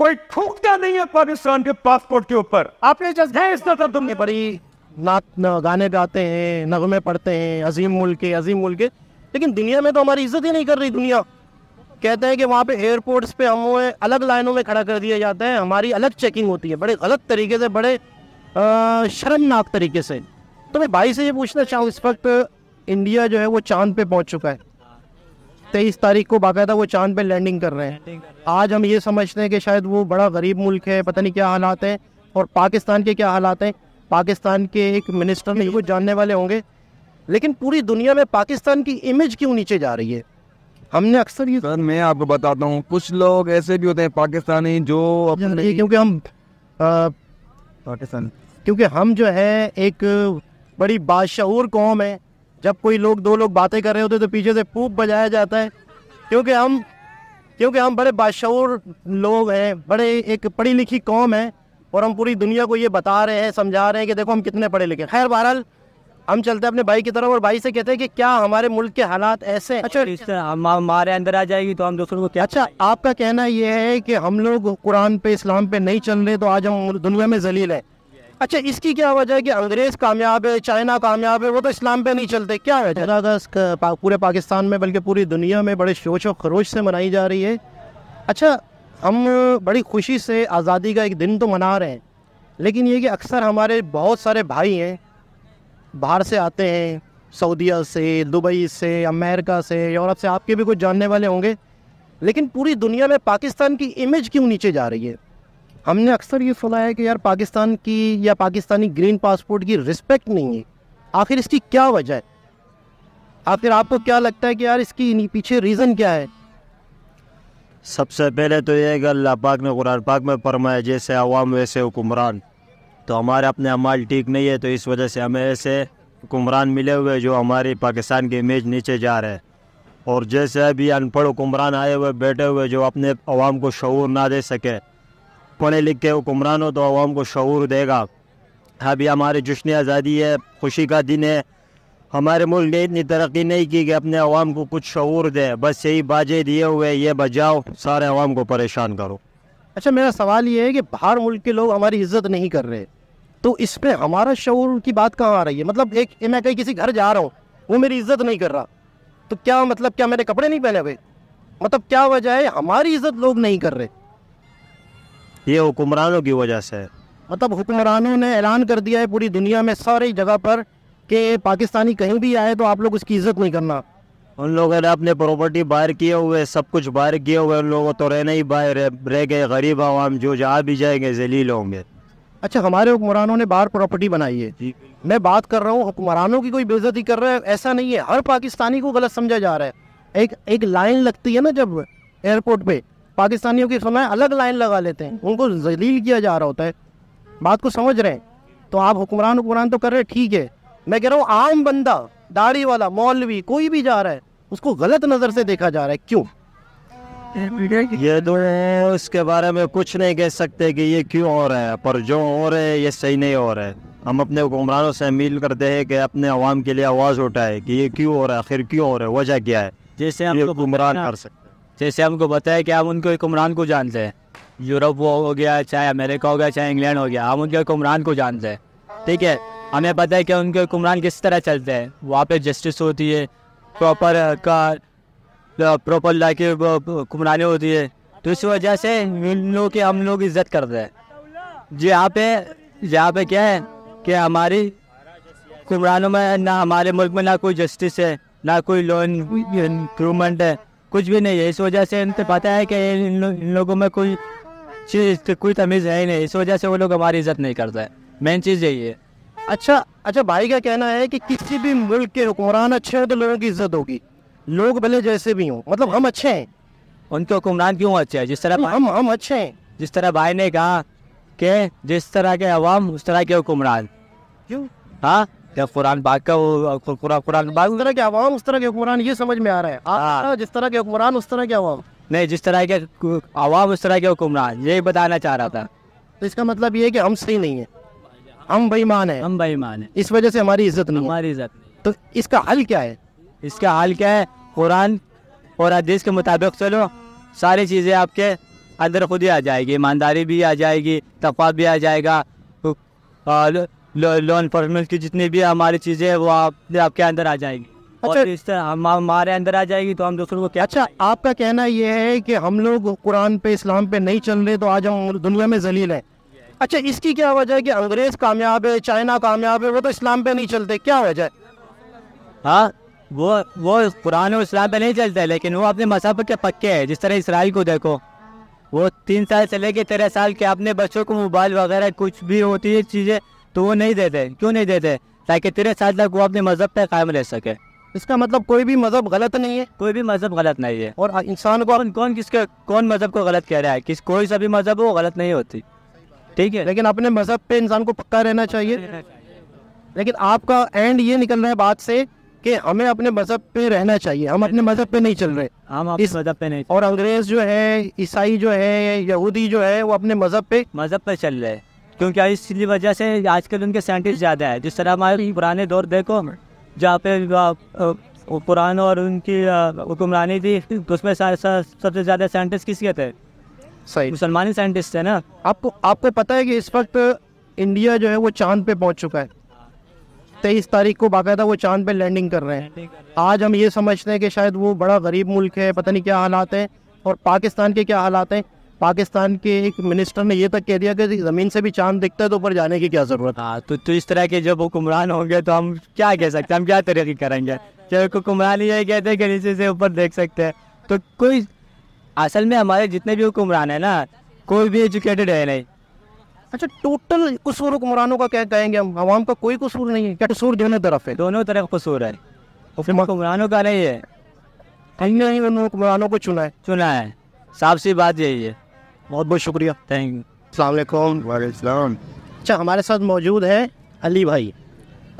कोई ठूकता नहीं है पाकिस्तान के पासपोर्ट के ऊपर। आपने जस्ट है इस तरह तुमने बड़ी गाने गाते हैं, नगमे पढ़ते हैं, अजीम मुल्क है, अजीम मुल्क है, लेकिन दुनिया में तो हमारी इज्जत ही नहीं कर रही दुनिया। कहते हैं कि वहाँ पे एयरपोर्ट्स पे हमें अलग लाइनों में खड़ा कर दिया जाता है, हमारी अलग चेकिंग होती है, बड़े गलत तरीके से, बड़े शर्मनाक तरीके से। तो मैं भाई से ये पूछना चाहूँ, इस वक्त इंडिया जो है वो चांद पे पहुँच चुका है, 23 तारीख को बाकायदा वो चांद पे लैंडिंग कर रहे हैं। आज हम ये समझते हैं कि शायद वो बड़ा गरीब मुल्क है, पता नहीं क्या हालात हैं, और पाकिस्तान के क्या हालात हैं। पाकिस्तान के एक मिनिस्टर ने कुछ जानने वाले होंगे, लेकिन पूरी दुनिया में पाकिस्तान की इमेज क्यों नीचे जा रही है? हमने अक्सर ये सर, मैं आपको बताता हूँ, कुछ लोग ऐसे भी होते हैं पाकिस्तानी जो अपने, क्योंकि हम पाकिस्तान क्योंकि हम जो है एक बड़ी बाशऊर कौम है। जब कोई लोग, दो लोग बातें कर रहे होते तो पीछे से पूप बजाया जाता है, क्योंकि हम बड़े बाशऊर लोग हैं, बड़े एक पढ़ी लिखी कौम है, और हम पूरी दुनिया को ये बता रहे हैं, समझा रहे हैं कि देखो हम कितने पढ़े लिखे। खैर बहरहाल हम चलते हैं अपने भाई की तरफ, और भाई से कहते हैं कि क्या हमारे मुल्क के हालात ऐसे हैं? अच्छा, हमारे अंदर आ जाएगी तो हम दूसरों को क्या? अच्छा, आपका कहना यह है कि हम लोग कुरान पे, इस्लाम पे नहीं चल रहे तो आज हम दुनिया में जलील हैं। अच्छा, इसकी क्या वजह है कि अंग्रेज़ कामयाब है, चाइना कामयाब है, वो तो इस्लाम पे नहीं चलते? क्या है? 15 अगस्त पूरे पाकिस्तान में बल्कि पूरी दुनिया में बड़े शोश और खरोश से मनाई जा रही है। अच्छा, हम बड़ी खुशी से आज़ादी का एक दिन तो मना रहे हैं, लेकिन ये कि अक्सर हमारे बहुत सारे भाई हैं बाहर से आते हैं, सऊदीया से, दुबई से, अमेरिका से, यूरोप से, आपके भी कुछ जानने वाले होंगे, लेकिन पूरी दुनिया में पाकिस्तान की इमेज क्यों नीचे जा रही है? हमने अक्सर ये सुना है कि यार पाकिस्तान की या पाकिस्तानी ग्रीन पासपोर्ट की रिस्पेक्ट नहीं है। आखिर इसकी क्या वजह है? आखिर आपको क्या लगता है कि यार इसकी पीछे रीज़न क्या है? सबसे पहले तो ये कि अल्लाह पाक ने कुरान पाक में फरमाया, जैसे अवाम वैसे हुक्मरान। तो हमारे अपने अमाल ठीक नहीं है, तो इस वजह से हमें ऐसे हुक्मरान मिले हुए जो हमारी पाकिस्तान की इमेज नीचे जा रहे हैं। और जैसे अभी अनपढ़ हुक्मरान आए हुए बैठे हुए जो अपने अवाम को शऊर ना दे सके, पढ़े लिखे हुक्मरान हो तो अवाम को शऊर देगा। अभी हमारी जश्न आज़ादी है, खुशी का दिन है, हमारे मुल्क ने इतनी तरक्की नहीं की कि अपने अवाम को कुछ शऊर दे, बस यही बाजे दिए हुए ये बजाओ, सारे अवाम को परेशान करो। अच्छा, मेरा सवाल ये है कि बाहर मुल्क के लोग हमारी इज्जत नहीं कर रहे, तो इस पे हमारा शऊर की बात कहाँ आ रही है? मतलब एक मैं कहीं किसी घर जा रहा हूँ, वो मेरी इज्जत नहीं कर रहा, तो क्या मतलब, क्या मैंने कपड़े नहीं पहने हुए? मतलब क्या वजह है हमारी इज्जत लोग नहीं कर रहे? ये हुक्मरानों की वजह से। मतलब हुक्मरानों ने ऐलान कर दिया है पूरी दुनिया में सारी जगह पर कि पाकिस्तानी कहीं भी आए तो आप लोग उसकी इज्जत नहीं करना। उन लोगों ने अपने प्रॉपर्टी बाहर किए हुए, सब कुछ बाहर किए हुए, उन लोगों तो रहना ही बाहर रह गए। गरीब आवाम जो जहाँ भी जाएंगे जलील होंगे। अच्छा, हमारे हुक्मरानों ने बाहर प्रॉपर्टी बनाई है। मैं बात कर रहा हूँ, हुक्मरानों की कोई बेइज्जती कर रहा है ऐसा नहीं है, हर पाकिस्तानी को गलत समझा जा रहा है। एक लाइन लगती है ना जब एयरपोर्ट पे, पाकिस्तानियों की समय अलग लाइन लगा लेते हैं, उनको जलील किया जा रहा होता है। बात को समझ रहे हैं? तो आप हुक्मरान तो कर रहे हैं, ठीक है, मैं कह रहा हूँ आम बंदा, दाढ़ी वाला, मौलवी, कोई भी जा रहा है, उसको गलत नज़र से देखा जा रहा है, क्यों? ये तो उसके बारे में कुछ नहीं कह सकते कि ये क्यों हो रहा है, पर जो हो रहा है ये सही नहीं हो रहा है। हम अपने हुक्मरानों से अपील करते हैं कि अपने अवाम के लिए आवाज़ उठाए कि ये क्यों हो रहा है, आखिर क्यों हो रहा है, वजह क्या है, जैसे हम हुक्मरान कर सकते हैं। जैसे हमको बताया कि हम उनको हुक्मरान को जानते हैं, यूरोप वो हो गया, चाहे अमेरिका हो गया, चाहे इंग्लैंड हो गया, हम उनके हुक्मरान को जानते हैं, ठीक है। हमें पता है कि उनके हुक्मरान किस तरह चलते हैं, वहाँ पे जस्टिस होती है, प्रॉपर ला के हुक्मरानी होती है, तो इस वजह से इन लोगों की हम लोग इज्जत करते हैं। जहाँ पे क्या है कि हमारी हुक्मरानों में ना, हमारे मुल्क में ना कोई जस्टिस है, ना कोई लॉ इम्प्रूवमेंट है, कुछ भी नहीं है। इस वजह से इनको पता है कि इन लोगों में कोई चीज़, कोई तमीज़ है ही नहीं, इस वजह से वो लोग हमारी इज्जत नहीं करते हैं। मेन चीज़ यही है। अच्छा, भाई का कहना है कि किसी भी मुल्क के हुक्मरान अच्छे हैं तो लोगों की इज्जत होगी, लोग भले जैसे भी हों, मतलब हम अच्छे हैं। उनके हुक्मरान क्यों अच्छे हैं? जिस तरह हम अच्छे हैं, जिस तरह भाई ने कहा कि जिस तरह के अवाम उस तरह के हुक्मरान। क्यों? हाँ, क्या कुरान पाक का कुरान पाक उस तरह के अवाम उस तरह के हुक्मरान, ये समझ में आ रहा है। हाँ। जिस तरह के हुक्मरान उस तरह के अवाम नहीं, जिस तरह के अवाम उस तरह के हुक्मरान, यही बताना चाह रहा था। तो इसका मतलब ये है कि हम सही नहीं है, हम बेईमान हैं, हम बेईमान हैं, इस वजह से हमारी इज्जत नहीं है। हमारी इज्जत नहीं। तो इसका हल क्या है? इसका हल क्या है? कुरान और हदीस के मुताबिक चलो, सारी चीज़ें आपके अंदर खुद ही आ जाएगी, ईमानदारी भी आ जाएगी, तकवा भी आ जाएगा, लॉ इन्फोर्समेंट की जितनी भी हमारी चीज़ें हैं वो आपके अंदर आ जाएगी। अच्छा, और इस तरह हमारे अंदर आ जाएगी तो हम दूसरों को क्या अच्छा, आपका कहना यह है कि हम लोग कुरान पे इस्लाम पे नहीं चल रहे तो आज हम दुनिया में जलील हैं। अच्छा, इसकी क्या वजह है कि अंग्रेज कामयाब है, चाइना कामयाब है, वो तो इस्लाम पे नहीं चलते, क्या वजह है? हाँ, वो कुरान और इस्लाम पे नहीं चलते, लेकिन वो अपने मज़हब के पक्के हैं। जिस तरह इसराइल को देखो, वो 3 साल से लेके 13 साल के अपने बच्चों को मोबाइल वगैरह कुछ भी होती है चीज़ें तो वो नहीं देते। क्यों नहीं देते? ताकि 13 साल तक वो अपने मज़हब पे कायम रह सके। इसका मतलब कोई भी मजहब गलत नहीं है कोई भी मज़हब गलत नहीं है। और इंसान को, कौन मज़हब को गलत कह रहा है? कोई सा भी मज़हब वो गलत नहीं होती, ठीक है। लेकिन अपने मजहब पे इंसान को पक्का रहना चाहिए। लेकिन आपका एंड ये निकल रहा है बात से कि हमें अपने मजहब पे रहना चाहिए, हम अपने मजहब पे नहीं चल रहे। हम अपने मज़हब पे नहीं, और अंग्रेज जो है, ईसाई जो है, यहूदी जो है, वो अपने मजहब पे चल रहे हैं। क्योंकि इसलिए वजह से आजकल उनके साइंटिस्ट ज़्यादा है। जिस तरह हमारे पुराने दौर देखो, जहाँ पे कुरान और उनकी हुक्मरानी थी, तो उसमें सबसे ज़्यादा साइंटिस्ट किसके थे? सही, मुसलमानी साइंटिस्ट थे ना। आपको पता है कि इस वक्त इंडिया जो है वो चांद पे पहुंच चुका है। 23 तारीख को बाकायदा वो चांद पे लैंडिंग कर रहे हैं। आज हम ये समझते हैं कि शायद वो बड़ा गरीब मुल्क है, पता नहीं क्या हालात हैं। और पाकिस्तान के क्या हालात हैं? पाकिस्तान के एक मिनिस्टर ने ये तक कह दिया कि ज़मीन से भी चांद दिखता है तो ऊपर जाने की क्या ज़रूरत है। हाँ, तो इस तरह के जब हुक्मरान होंगे तो हम क्या कह सकते हैं? हम क्या तरक्की करेंगे? जब हुक्मरान ये कहते हैं कि नीचे से ऊपर देख सकते हैं, तो कोई असल में हमारे जितने भी हुक्मरान है ना, कोई भी एजुकेटेड है नहीं। अच्छा, टोटल कसूर हुक्मरानों का क्या कहेंगे हम? आवाम का कोई कसूर नहीं है क्या? कसूर दोनों तरफ है, दोनों तरफ कसूर है, हुक्मरानों का नहीं है। कहीं हुक्मरानों को चुना है। साफ सी बात यही है। बहुत बहुत शुक्रिया, थैंक यू। अस्सलाम वालेकुम। अच्छा, हमारे साथ मौजूद है अली भाई।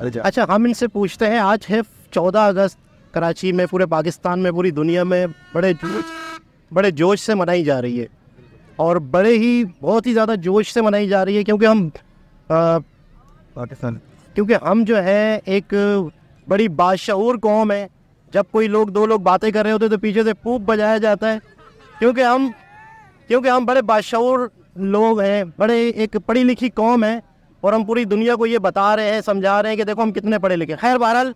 अच्छा, हम इनसे पूछते हैं, आज है 14 अगस्त, कराची में, पूरे पाकिस्तान में, पूरी दुनिया में बड़े जोश से मनाई जा रही है। और बहुत ही ज़्यादा जोश से मनाई जा रही है क्योंकि हम जो है एक बड़ी बाशऊर कौम है। जब कोई लोग, 2 लोग बातें कर रहे होते तो पीछे से पूप बजाया जाता है, क्योंकि हम बड़े बाशऊर लोग हैं, बड़े एक पढ़ी लिखी कौम है। और हम पूरी दुनिया को ये बता रहे हैं, समझा रहे हैं कि देखो हम कितने पढ़े लिखे। खैर, बहरहाल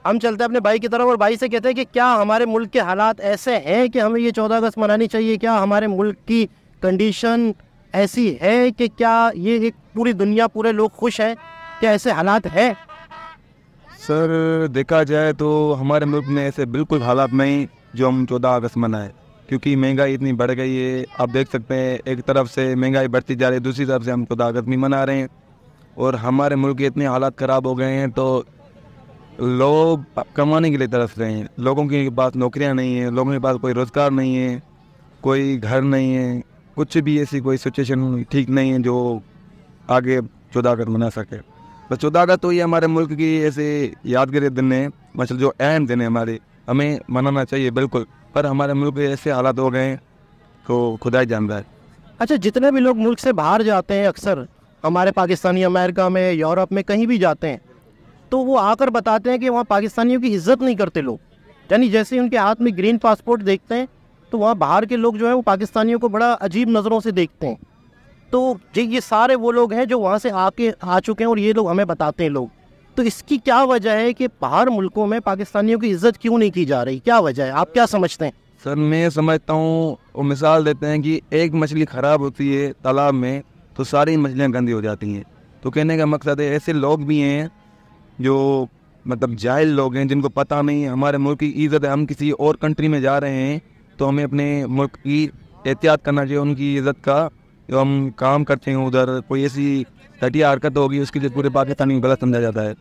हम चलते हैं अपने भाई की तरफ और भाई से कहते हैं कि क्या हमारे मुल्क के हालात ऐसे हैं कि हमें ये 14 अगस्त मनानी चाहिए? क्या हमारे मुल्क की कंडीशन ऐसी है कि क्या ये एक पूरी दुनिया, पूरे लोग खुश हैं? क्या ऐसे हालात है? सर, देखा जाए तो हमारे मुल्क में ऐसे बिल्कुल हालात नहीं जो हम 14 अगस्त मनाएं, क्योंकि महंगाई इतनी बढ़ गई है। आप देख सकते हैं, एक तरफ से महंगाई बढ़ती जा रही है, दूसरी तरफ से हम 14 अगस्त भी मना रहे हैं। और हमारे मुल्क के इतने हालात ख़राब हो गए हैं तो लोग कमाने के लिए तरस रहे हैं। लोगों के पास नौकरियां नहीं है, लोगों के पास कोई रोज़गार नहीं है, कोई घर नहीं है, कुछ भी ऐसी कोई सिचुएशन ठीक नहीं है जो आगे 14 अगस्त मना सके। बस 14 अगस्त तो ये हमारे मुल्क की ऐसे यादगार दिन है, मतलब जो अहम दिन है हमारे, हमें मनाना चाहिए बिल्कुल। पर हमारे मुल्क के ऐसे हालात हो गए हैं तो खुदा ही जान रहा है। अच्छा, जितने भी लोग मुल्क से बाहर जाते हैं, अक्सर हमारे पाकिस्तानी अमेरिका में, यूरोप में कहीं भी जाते हैं, तो वो आकर बताते हैं कि वहाँ पाकिस्तानियों की इज्जत नहीं करते लोग। यानी जैसे ही उनके हाथ में ग्रीन पासपोर्ट देखते हैं तो वहाँ बाहर के लोग जो है वो पाकिस्तानियों को बड़ा अजीब नज़रों से देखते हैं। तो ये सारे वो लोग हैं जो वहाँ से आ चुके हैं और ये लोग हमें बताते हैं लोग। तो इसकी क्या वजह है कि बाहर मुल्कों में पाकिस्तानियों की इज्जत क्यों नहीं की जा रही? क्या वजह है? आप क्या समझते हैं? सर, मैं समझता हूँ, वो मिसाल देते हैं कि एक मछली ख़राब होती है तालाब में तो सारी मछलियाँ गंदी हो जाती हैं। तो कहने का मकसद है, ऐसे लोग भी हैं जो मतलब जाहिल लोग हैं, जिनको पता नहीं है हमारे मुल्क की इज़्ज़त है। हम किसी और कंट्री में जा रहे हैं तो हमें अपने मुल्क की एहतियात करना चाहिए, उनकी इज़्ज़त का। जो हम काम करते हैं उधर, कोई ऐसी घटिया हरकत होगी उसके लिए पूरे पाकिस्तानी को गलत समझा जाता है।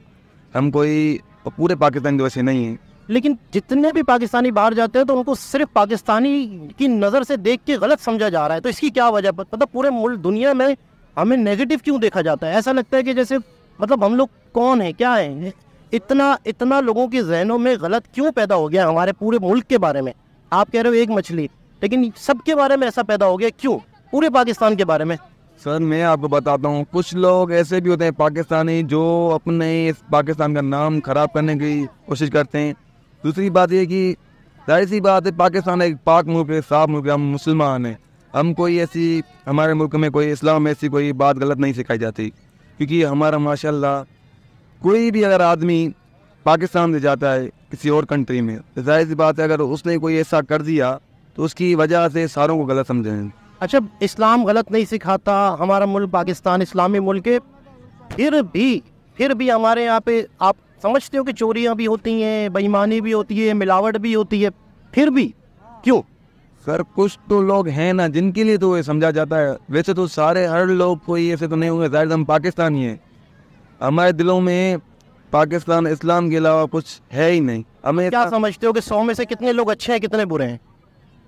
हम कोई पूरे पाकिस्तानी तो ऐसे नहीं हैं। लेकिन जितने भी पाकिस्तानी बाहर जाते हैं तो उनको सिर्फ पाकिस्तानी की नज़र से देख के गलत समझा जा रहा है। तो इसकी क्या वजह? मतलब पूरे मुल्क दुनिया में हमें नेगेटिव क्यों देखा जाता है? ऐसा लगता है कि जैसे मतलब हम लोग कौन है, क्या है? इतना लोगों के जहनों में गलत क्यों पैदा हो गया हमारे पूरे मुल्क के बारे में? आप कह रहे हो एक मछली, लेकिन सबके बारे में ऐसा पैदा हो गया क्यों, पूरे पाकिस्तान के बारे में? सर, मैं आपको बताता हूँ, कुछ लोग ऐसे भी होते हैं पाकिस्तानी जो अपने इस पाकिस्तान का नाम ख़राब करने की कोशिश करते हैं। दूसरी बात ये कि जाहिर सी बात है, पाकिस्तान एक पाक मुल्क है, साफ मुल्क है, हम मुसलमान हैं। हम कोई ऐसी, हमारे मुल्क में कोई इस्लाम में ऐसी कोई बात गलत नहीं सिखाई जाती, क्योंकि हमारा माशाल्लाह कोई भी अगर आदमी पाकिस्तान से जाता है किसी और कंट्री में, तो जाहिर सी बात है अगर उसने कोई ऐसा कर दिया तो उसकी वजह से सारों को गलत समझेंगे। अच्छा, इस्लाम गलत नहीं सिखाता, हमारा मुल्क पाकिस्तान इस्लामी मुल्क है, फिर भी हमारे यहाँ पे आप समझते हो कि चोरियाँ भी होती हैं, बेईमानी भी होती है, मिलावट भी होती है, फिर भी क्यों? सर कुछ तो लोग हैं ना जिनके लिए तो ये समझा जाता है, वैसे तो सारे हर लोग कोई ऐसे तो नहीं होंगे, जाहिर हम पाकिस्तानी हैं, हमारे दिलों में पाकिस्तान इस्लाम के अलावा कुछ है ही नहीं। हमें क्या समझते हो कि 100 में से कितने लोग अच्छे हैं, कितने बुरे हैं?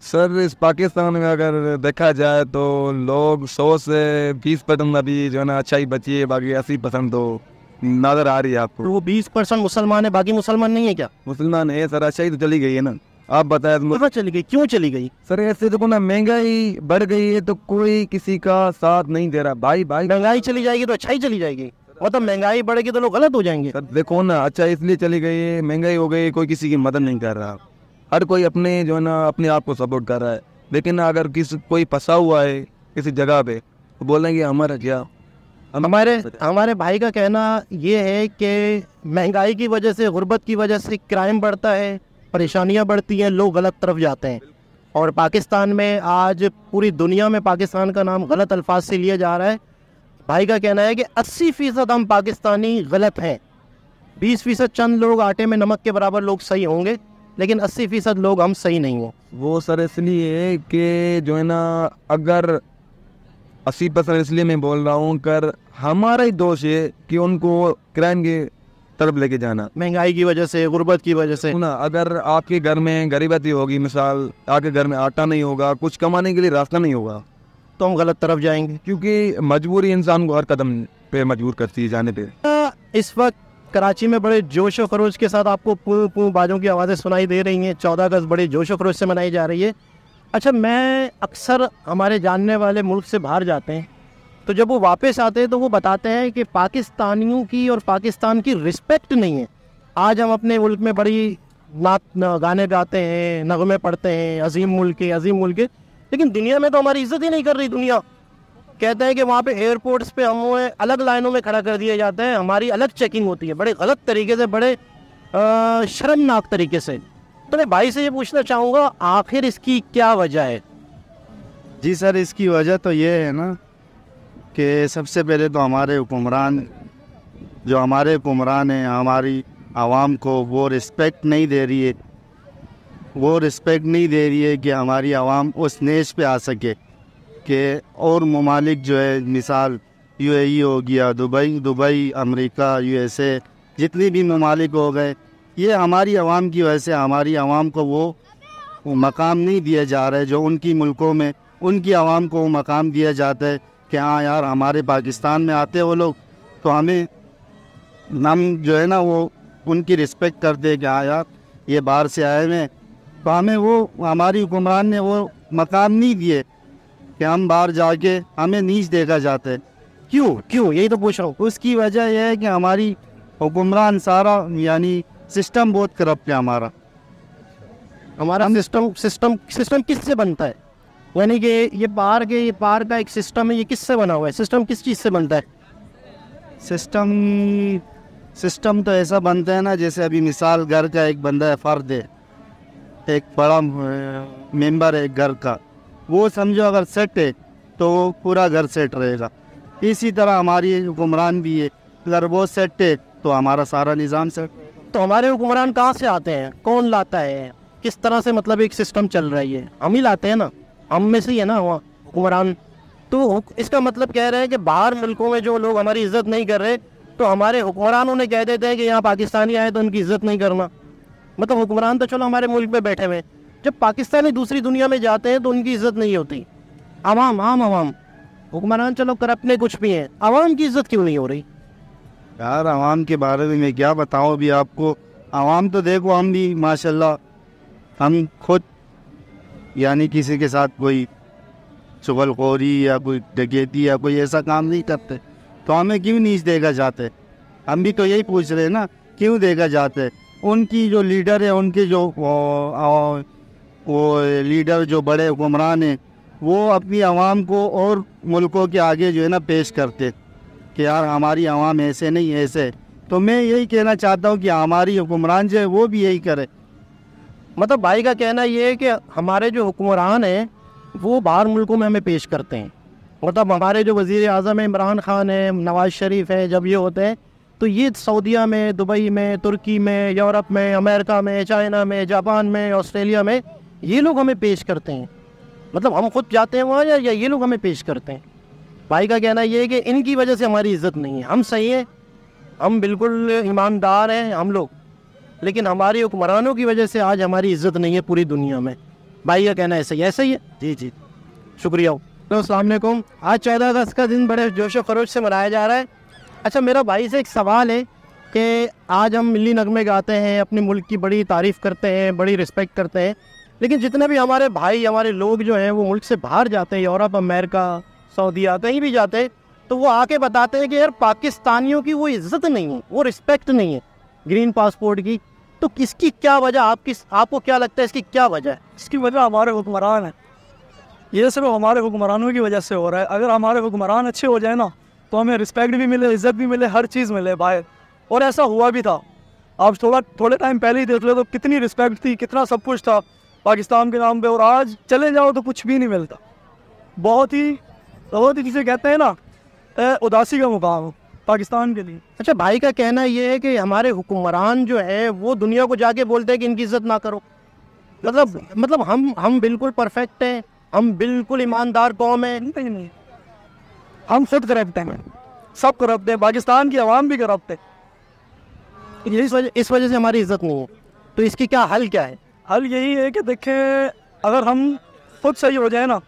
सर इस पाकिस्तान में अगर देखा जाए तो लोग 100 से 20% अभी जो है ना अच्छा ही बची है, बाकी 80% तो नजर आ रही है आपको। तो वो 20% मुसलमान है, बाकी मुसलमान नहीं है क्या? मुसलमान है सर, अच्छा ही तो चली गई है ना। आप बताए कहाँ चली गई, क्यों चली गई? सर ऐसे देखो ना, महंगाई बढ़ गई है तो कोई किसी का साथ नहीं दे रहा। भाई महंगाई चली जाएगी तो अच्छा ही चली जाएगी, मतलब महंगाई बढ़ेगी तो लोग गलत हो जाएंगे। सर देखो ना, अच्छा इसलिए चली गई है, महंगाई हो गई, कोई किसी की मदद नहीं कर रहा, हर कोई अपने जो है ना अपने आप को सपोर्ट कर रहा है। लेकिन अगर कोई फंसा हुआ है किसी जगह पे तो बोलेंगे हमारा क्या। हमारे भाई का कहना ये है कि महंगाई की वजह से, गुर्बत की वजह से क्राइम बढ़ता है, परेशानियां बढ़ती हैं, लोग गलत तरफ जाते हैं। और पाकिस्तान में आज पूरी दुनिया में पाकिस्तान का नाम गलत अल्फाज से लिया जा रहा है। भाई का कहना है कि 80% हम पाकिस्तानी गलत हैं, 20% चंद लोग आटे में नमक के बराबर लोग सही होंगे, लेकिन 80% लोग हम सही नहीं हैं। वो सर इसलिए है कि जो है ना, अगर 80% इसलिए मैं बोल रहा हूँ कर हमारा ही दोष है कि उनको क्राइम के तरफ लेके जाना, महंगाई की वजह से, गुर्बत की वजह से। ना अगर आपके घर में गरीबती होगी, मिसाल आपके घर में आटा नहीं होगा, कुछ कमाने के लिए रास्ता नहीं होगा, तो हम गलत तरफ जाएंगे, क्योंकि मजबूरी इंसान को हर कदम पे मजबूर करती है जाने पे। इस वक्त कराची में बड़े जोश व खरोश के साथ आपको पूं पूं बाजों की आवाज़ें सुनाई दे रही हैं। 14 अगस्त बड़े जोश व खरोश से मनाई जा रही है। अच्छा, मैं अक्सर हमारे जानने वाले मुल्क से बाहर जाते हैं, तो जब वो वापस आते हैं तो वो बताते हैं कि पाकिस्तानियों की और पाकिस्तान की रिस्पेक्ट नहीं है। आज हम अपने मुल्क में बड़ी गाने गाते हैं, नगमे पढ़ते हैं, अजीम मुल्क है, अजीम मुल्क है, लेकिन दुनिया में तो हमारी इज्जत ही नहीं कर रही। दुनिया कहते हैं कि वहाँ पे एयरपोर्ट्स पे हमें अलग लाइनों में खड़ा कर दिया जाता है, हमारी अलग चेकिंग होती है, बड़े गलत तरीके से, बड़े शर्मनाक तरीके से। तो मैं भाई से ये पूछना चाहूँगा, आखिर इसकी क्या वजह है? जी सर, इसकी वजह तो ये है ना कि सबसे पहले तो हमारे हुक्मरान हैं, हमारी आवाम को वो रिस्पेक्ट नहीं दे रही है, कि हमारी आवाम उस नेश पे आ सके कि और ममालिक जो है, मिसाल UAE हो गया, दुबई, अमेरिका, USA, जितने भी ममालिक हो गए, ये हमारी आवाम की वजह से हमारी आवाम को वो मकाम नहीं दिया जा रहा है जो उनकी मुल्कों में उनकी आवाम को वो मकाम दिया जाता है कि हाँ यार, हमारे पाकिस्तान में आते वो लोग तो हम जो है ना वो उनकी रिस्पेक्ट करते हैं कि हाँ यार ये बाहर से आए हुए, तो हमें वो हमारी हुक्मरान ने वो मकाम नहीं दिए कि हम बाहर जाके हमें नीच देखा जाता है। क्यों यही तो पूछ रहा हूँ। उसकी वजह यह है कि हमारी हुक्मरान सारा यानी सिस्टम बहुत करप्ट है। हमारा सिस्टम किससे बनता है? यानी कि ये बाहर का एक सिस्टम है, ये किससे बना हुआ है? सिस्टम किस चीज़ से बनता है? सिस्टम तो ऐसा बनता है ना, जैसे अभी मिसाल घर का एक बंदा है, फ़र्द है, एक बड़ा मेंबर है घर का, वो समझो अगर सेट है तो पूरा घर सेट रहेगा। इसी तरह हमारी हुक्मरान भी है, अगर वो सेट है तो हमारा सारा निज़ाम सेट। तो हमारे हुक्मरान कहाँ से आते हैं? कौन लाता है? किस तरह से मतलब एक सिस्टम चल रही है? हम ही लाते हैं ना, हम में से ही है ना वहाँ हुक्मरान। तो इसका मतलब कह रहे हैं कि बाहर मुल्कों में जो लोग हमारी इज्जत नहीं कर रहे, तो हमारे हुक्मरान उन्हें कह देते हैं कि यहाँ पाकिस्तानी आए तो उनकी इज्जत नहीं करना। मतलब हुक्मरान तो चलो हमारे मुल्क में बैठे हुए, जब पाकिस्तानी दूसरी दुनिया में जाते हैं तो उनकी इज्जत नहीं होती। आवाम हुक्मरान चलो करप्ट नहीं कुछ भी हैं, आवाम की इज्जत क्यों नहीं हो रही? यार आवाम के बारे में मैं क्या बताऊँ अभी आपको। आवाम तो देखो, हम भी माशाल्लाह, हम खुद यानी किसी के साथ कोई चुगलखोरी या कोई डकैती या कोई ऐसा काम नहीं करते, तो हमें क्यों नीच देखा जाते? हम भी तो यही पूछ रहे हैं ना, क्यों देखा जाते? उनकी जो लीडर है, उनके जो वो लीडर जो बड़े हुक्मरान हैं, वो अपनी आवाम को और मुल्कों के आगे जो है ना पेश करते कि यार हमारी आवाम ऐसे नहीं ऐसे। तो मैं यही कहना चाहता हूँ कि हमारी हुक्मरान जो है वो भी यही करे। मतलब भाई का कहना ये है कि हमारे जो हुक्मरान हैं वो बाहर मुल्कों में हमें पेश करते हैं। मतलब हमारे जो वज़ीर आज़म इमरान ख़ान है, नवाज़ शरीफ है, जब ये होते हैं तो ये सऊदीया में, दुबई में, तुर्की में, यूरोप में, अमेरिका में, चाइना में, जापान में, ऑस्ट्रेलिया में ये लोग हमें पेश करते हैं। मतलब हम खुद जाते हैं वहाँ या ये लोग हमें पेश करते हैं। भाई का कहना ये है कि इनकी वजह से हमारी इज़्ज़त नहीं है। हम सही हैं, हम बिल्कुल ईमानदार हैं हम लोग, लेकिन हमारे हुक्मरानों की वजह से आज हमारी इज़्ज़त नहीं है पूरी दुनिया में। भाई का कहना ऐसा ही है। जी जी, शुक्रिया। अस्सलाम वालेकुम। आज 14 अगस्त का दिन बड़े जोश व खरोश से मनाया जा रहा है। अच्छा, मेरा भाई से एक सवाल है कि आज हम मिली नगमे गाते हैं, अपने मुल्क की बड़ी तारीफ़ करते हैं, बड़ी रिस्पेक्ट करते हैं, लेकिन जितने भी हमारे भाई, हमारे लोग जो हैं वो मुल्क से बाहर जाते हैं, यूरोप, अमेरिका, सऊदीया, कहीं भी जाते हैं, तो वो आके बताते हैं कि यार पाकिस्तानियों की वो इज़्ज़त नहीं है, वो रिस्पेक्ट नहीं है ग्रीन पासपोर्ट की। तो किसकी क्या वजह, आपको क्या लगता है इसकी क्या वजह है? इसकी वजह हमारे हुक्मरान है। ये सिर्फ हमारे हुक्मरानों की वजह से हो रहा है। अगर हमारे हुक्मरान अच्छे हो जाए ना तो हमें रिस्पेक्ट भी मिले, इज़्ज़त भी मिले, हर चीज़ मिले बाहर। और ऐसा हुआ भी था। आप थोड़े टाइम पहले ही देख लो तो कितनी रिस्पेक्ट थी, कितना सब कुछ था पाकिस्तान के नाम पे, और आज चले जाओ तो कुछ भी नहीं मिलता। बहुत ही जिसे कहते हैं ना उदासी का मुकाम पाकिस्तान के लिए। अच्छा, भाई का कहना ये है कि हमारे हुक्मरान जो है वो दुनिया को जाके बोलते हैं कि इनकी इज़्ज़त ना करो। मतलब हम बिल्कुल परफेक्ट हैं, हम बिल्कुल ईमानदार कौम है। नहीं, हम खुद करप्ट हैं, सब करप्ट हैं, पाकिस्तान की आवाम भी करप्ट है। इस वजह से हमारी इज़्ज़त नहीं है। तो इसकी क्या हल क्या है? हल यही है कि देखें, अगर हम खुद सही हो जाए ना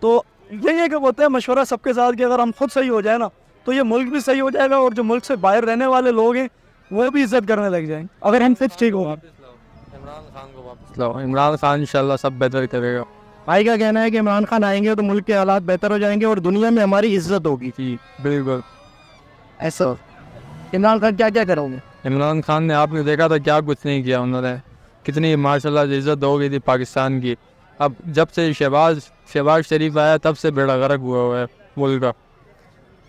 तो यही है कि बोलते हैं मशवरा सबके साथ कि अगर हम खुद सही हो जाए ना तो ये मुल्क भी सही हो जाएगा और जो मुल्क से बाहर रहने वाले लोग हैं वो भी इज्जत करने लग जाएंगे अगर हम खुद ठीक होगा। इमरान खान इंशाल्लाह सब बेहतर करेगा। भाई का कहना है कि इमरान खान आएंगे तो मुल्क के हालात बेहतर हो जाएंगे और दुनिया में हमारी इज्जत होगी। जी बिल्कुल ऐसा। इमरान खान क्या क्या करोगे? इमरान खान ने आपने देखा था क्या कुछ नहीं किया उन्होंने, कितनी माशाल्लाह इज्जत हो गई थी पाकिस्तान की। अब जब से शहबाज शरीफ आया तब से बेड़ा गर्क हुआ है मुल्क का,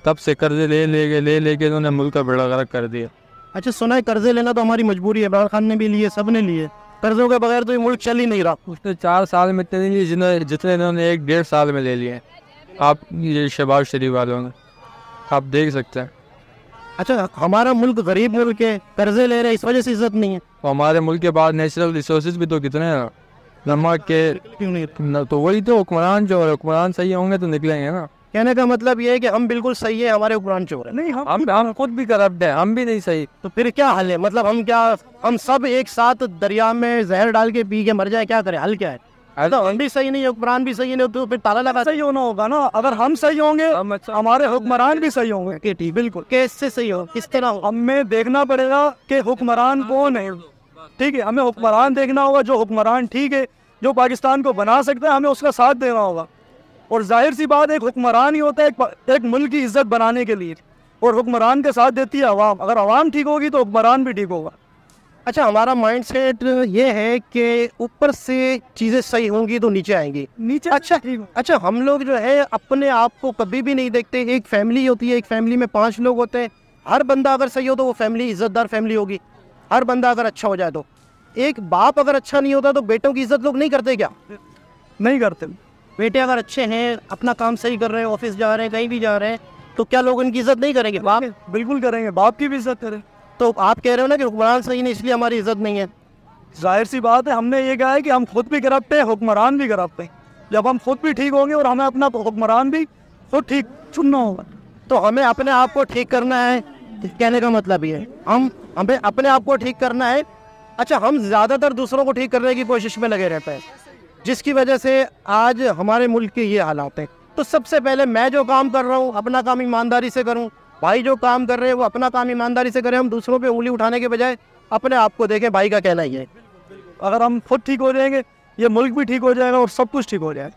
तब से कर्जे ले लेके उन्होंने मुल्क का बेड़ा गर्क कर दिया। अच्छा, सुना है कर्जे लेना तो हमारी मजबूरी है, इमरान खान ने भी लिए, सब ने लिए। कर्जों के बगैर तो ये मुल्क चल ही नहीं रहा। उसने 4 साल में इतने लिए जितने इन्होंने 1-1.5 साल में ले लिए। आप ये शहबाज शरीफ वालों ने, आप देख सकते हैं। अच्छा, हमारा मुल्क गरीब मुल्क है, कर्जे ले रहे हैं, इस वजह से इज्जत नहीं है। तो हमारे मुल्क के बाद नेचुरल रिसोर्सेज भी तो कितने हैं, नमक के क्यों नहीं? तो वही तो हुक्मरान सही होंगे तो निकलेंगे ना। कहने का मतलब ये है कि हम बिल्कुल सही है, हमारे हुक्मरान चोर है। नहीं, हम खुद भी करप्ट है, हम भी नहीं सही। तो फिर क्या हल है? मतलब हम सब एक साथ दरिया में जहर डाल के पी के मर जाए, क्या करें? हल क्या है? तो हम भी सही नहीं है, हुक्मरान भी सही नहीं, तो फिर ताला लगा। सही होना होगा ना। अगर हम सही होंगे हमारे हुक्मरान भी सही होंगे। ठीक, बिल्कुल। कैसे सही हो, किस तरह? हमें देखना पड़ेगा कि हुक्मरान कौन है। ठीक है, हमें हुक्मरान देखना होगा, जो हुक्मरान ठीक है, जो पाकिस्तान को बना सकता है, हमें उसका साथ देना होगा। और जाहिर सी बात, एक हुक्मरान ही होता है एक मुल्क की इज्जत बनाने के लिए, और हुक्मरान के साथ देती है अवाम। अगर अवाम ठीक होगी तो हुक्मरान भी ठीक होगा। अच्छा, हमारा माइंडसेट ये है कि ऊपर से चीज़ें सही होंगी तो नीचे आएंगी। नीचे अच्छा, हम लोग जो है अपने आप को कभी भी नहीं देखते। एक फैमिली होती है, एक फैमिली में 5 लोग होते हैं। हर बंदा अगर सही हो तो वो फैमिली इज्जतदार फैमिली होगी। हर बंदा अगर अच्छा हो जाए तो। एक बाप अगर अच्छा नहीं होता तो बेटों की इज्जत लोग नहीं करते क्या? नहीं करते। बेटे अगर अच्छे हैं, अपना काम सही कर रहे हैं, ऑफिस जा रहे हैं, कहीं भी जा रहे हैं, तो क्या लोग उनकी इज्जत नहीं करेंगे? बाप बिल्कुल करेंगे, बाप की भी इज्जत करें। तो आप कह रहे हो ना कि हुक्मरान सही नहीं इसलिए हमारी इज्जत नहीं है। जाहिर सी बात है, हमने ये कहा है कि हम खुद भी करप्ट हैं, हुक्मरान भी करप्ट हैं। जब हम खुद भी ठीक होंगे और हमें अपना हुक्मरान भी खुद ठीक चुनना होगा। तो हमें अपने आप को ठीक करना है, कहने का मतलब ये है हमें अपने आप को ठीक करना है। अच्छा, हम ज़्यादातर दूसरों को ठीक करने की कोशिश में लगे रहते हैं, जिसकी वजह से आज हमारे मुल्क के ये हालात हैं। तो सबसे पहले मैं जो काम कर रहा हूँ अपना काम ईमानदारी से करूँ, भाई जो काम कर रहे हैं वो अपना काम ईमानदारी से करें। हम दूसरों पे उंगली उठाने के बजाय अपने आप को देखें। भाई का कहना ही है, अगर हम खुद ठीक हो जाएंगे ये मुल्क भी ठीक हो जाएगा और सब कुछ ठीक हो जाएगा।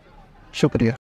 शुक्रिया।